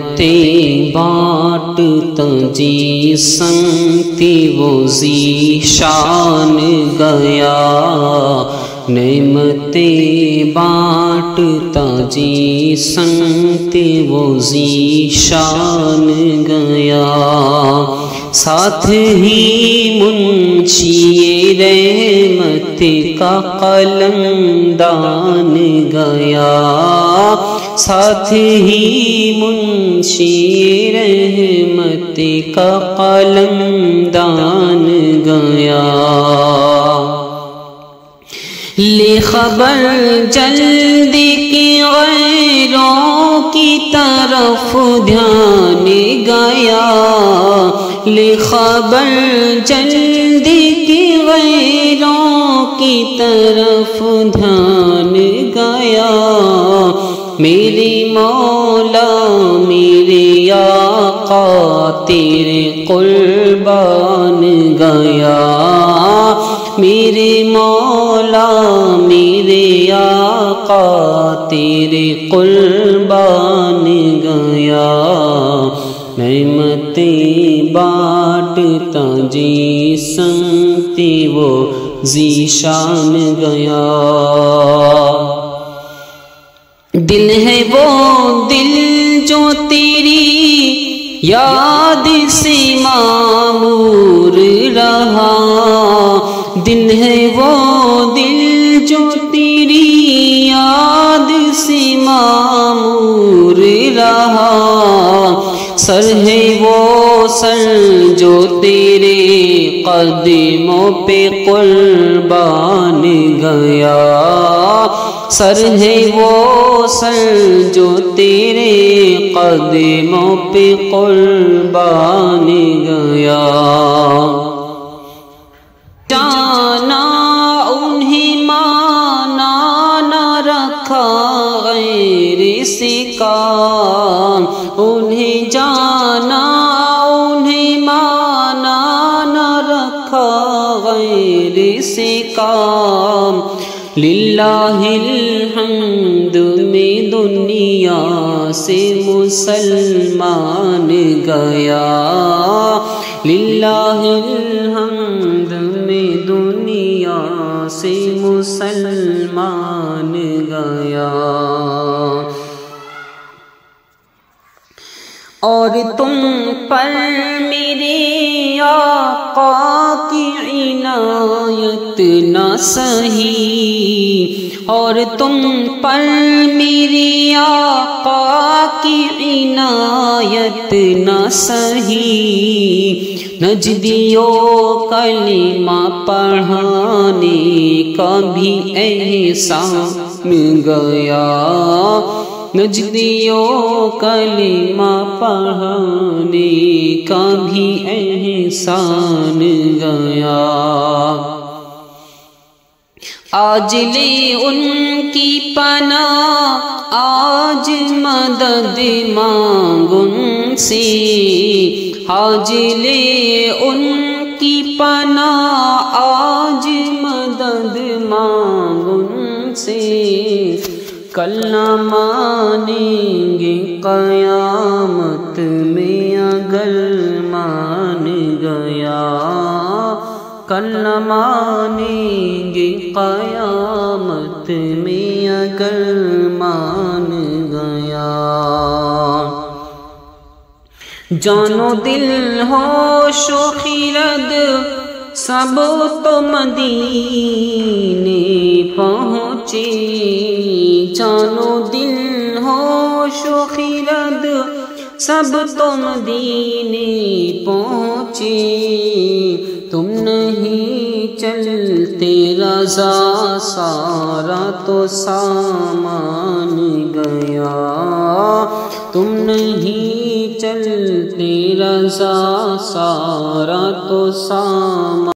نعمتیں بانٹتا جی سنگتی وہ ذیشان گیا، نعمتیں بانٹتا جی سنگتی وہ ذیشان گیا، ساتھ ہی منشی رحمت کا قلم دان گیا، ساتھ ہی منشی رحمت کا قلم دان گیا، لے خبر جلدی کی غیروں کی طرف دھیان گیا، لے خبر جلدی کی غیروں کی طرف دھیان گیا، میری مولا میرے آقا تیرے قربان گیا، میرے مولا میرے آقا تیرے قربان گیا، نعمتیں بانٹتا جی سنگتی وہ ذیشان گیا، دل ہے وہ دل جو تیری یاد سے معمور رہا، دل ہے وہ دل جو تیری یاد سے معمور رہا، سر ہے وہ سر جو تیرے قدموں پہ قربان گیا، سر ہے وہ سر جو تیرے قدموں پہ قربان گیا، جانا انہیں مانا نہ رکھا غیر سے کام، انہیں جانا انہیں مانا نہ رکھا غیر سے کام، للہ الحمد میں دنیا سے مسلمان گیا، للہ الحمد میں دنیا سے مسلمان گیا، اور تم پر میرے آقا کی عنایت نہ سہی، اور تم پر میرے آقا کی عنایت نہ سہی، نجدیوں کلمہ پڑھانے کا بھی احسان گیا، نجدیوں کلمہ پڑھانے کا بھی احسان گیا، آج لے ان کی پناہ آج مدد مانگ ان سے، آج لے ان کی پناہ آج مدد مانگ ان سے، کل نہ مانیں گے قیامت میں اگر مان گیا، کل نہ مانیں گے قیامت میں اگر مان گیا، جان و دل ہوش و خرد سب تو مدینے پہنچے، جان و دل ہوش و خرد سب تو مدینے پہنچے، تم نہیں چلتے رضا سارا تو سامان گیا، تم نہیں چلتے رضا سارا تو سامان